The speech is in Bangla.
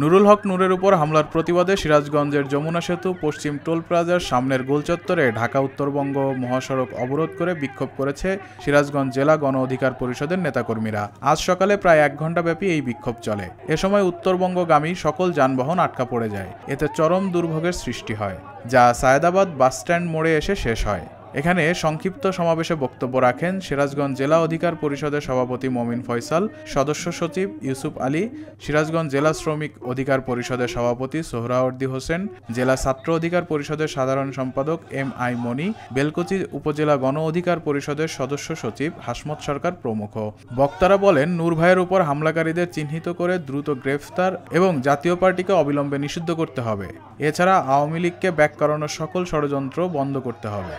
নুরুল হক নূরের উপর হামলার প্রতিবাদে সিরাজগঞ্জের যমুনা সেতু পশ্চিম টোল প্লাজার সামনের গোলচত্বরে ঢাকা উত্তরবঙ্গ মহাসড়ক অবরোধ করে বিক্ষোভ করেছে সিরাজগঞ্জ জেলা গণ অধিকার পরিষদের নেতাকর্মীরা। আজ সকালে প্রায় 1 ঘণ্টাব্যাপী এই বিক্ষোভ চলে। এ সময় উত্তরবঙ্গগামী সকল যানবাহন আটকা পড়ে যায়। এতে চরম দুর্ভোগের সৃষ্টি হয়, যা সায়েদাবাদ বাসস্ট্যান্ড মোড়ে এসে শেষ হয়। এখানে সংক্ষিপ্ত সমাবেশে বক্তব্য রাখেন সিরাজগঞ্জ জেলা অধিকার পরিষদের সভাপতি মমিন ফয়সাল, সদস্য সচিব ইউসুফ আলী, সিরাজগঞ্জ জেলা শ্রমিক অধিকার পরিষদের সভাপতি সোহরাওয়ার্দী হোসেন, জেলা ছাত্র অধিকার পরিষদের সাধারণ সম্পাদক MI মনি, বেলকুচি উপজেলা গণ অধিকার পরিষদের সদস্য সচিব হাসমত সরকার প্রমুখ। বক্তারা বলেন, নূর ভাইয়ের উপর হামলাকারীদের চিহ্নিত করে দ্রুত গ্রেফতার এবং জাতীয় পার্টিকে অবিলম্বে নিষিদ্ধ করতে হবে। এছাড়া আওয়ামী লীগকে ব্যাক করানোর সকল ষড়যন্ত্র বন্ধ করতে হবে।